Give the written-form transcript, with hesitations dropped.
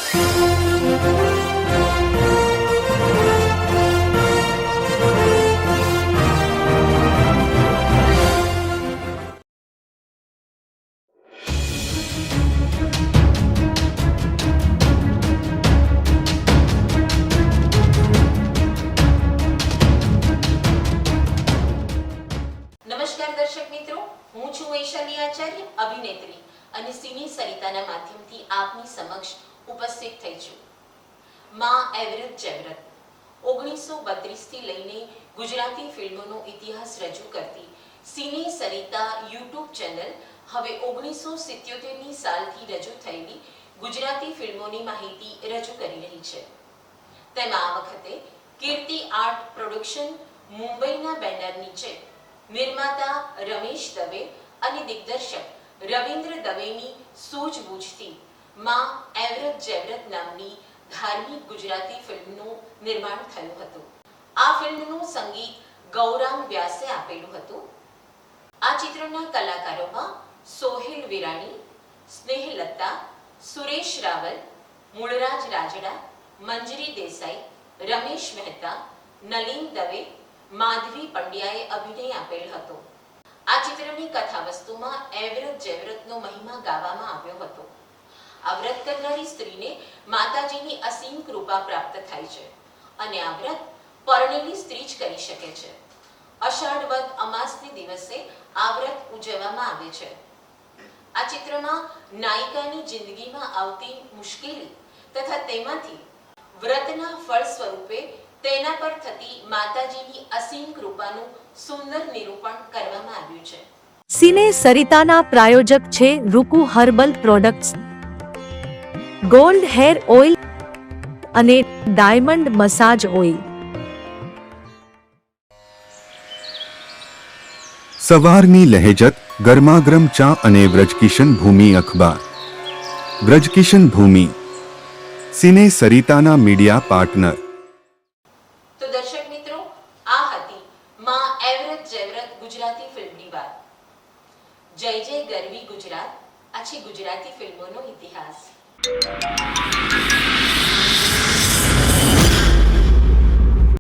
નમસ્કાર દર્શક મિત્રો, હું છું વૈશાલી આચાર્ય, અભિનેત્રી અને સિને સરિતાના માધ્યમથી આપની સમક્ષ ઉપસ્થિત થઈ છું. માં એવરત જયવ્રત 1932 થી લઈને ગુજરાતી ફિલ્મોનો ઇતિહાસ રજૂ કરતી સિને સરિતા યુટ્યુબ ચેનલ હવે 1977ની સાલથી રજૂ થયેલી ગુજરાતી ફિલ્મોની માહિતી રજૂ કરી રહી છે. તેમાં આ વખતે કીર્તિ આર્ટ પ્રોડક્શન મુંબઈના બેનર નીચે નિર્માતા રમેશ દવે અને દિગ્દર્શક રવિન્દ્ર દવેની સૂઝબૂછથી માં એવરત જયવ્રત નામની ધાર્મિક ગુજરાતી ફિલ્મનું નિર્માણ થયું હતું. આ ફિલ્મનું સંગીત ગૌરાંગ વ્યાસે આપેલું હતું. આ ચિત્રના કલાકારોમાં સોહેલ વિરાણી, સ્નેહલતા, સુરેશ રાવલ, મૂળરાજ રાજડા, મંજરી દેસાઈ, રમેશ મહેતા, નલીન દવે, માધવી પંડ્યાએ અભિનય આપેલ હતો. આ ચિત્રની કથાવસ્તુમાં એવરત જયવ્રતનો મહિમા ગાવામાં આવ્યો હતો. આ વ્રત કરનારી સ્ત્રીને માતાજીની અસીમ કૃપા પ્રાપ્ત થાય છે અને આ વ્રત પરણેલી સ્ત્રી જ કરી શકે છે. અષાઢ વદ અમાસને દિવસે આ વ્રત ઉજવવામાં આવે છે. આ ચિત્રમાં નાયિકાની જિંદગીમાં આવતી મુશ્કેલી તથા તેમાંથી વ્રતના ફળ સ્વરૂપે તેના પર થતી માતાજીની અસીમ કૃપાનું સુંદર નિરૂપણ કરવામાં આવ્યું છે. સિને સરિતાના પ્રાયોજક છે Ruku herbal products, gold hair oil અને ડાયમંડ મસાજ ઓઇલ. સવારની લહેજત, ગરમાગરમ ચા અને વ્રજકિશન ભૂમિ અખબાર. વ્રજકિશન ભૂમિ સિને સરિતાના મીડિયા પાર્ટનર. તો દર્શક મિત્રો, આ હતી માં એવરત જયવ્રત ગુજરાતી ફિલ્મની વાત. જય જય ગરવી ગુજરાત. આ છે ગુજરાતી ફિલ્મોનો ઇતિહાસ.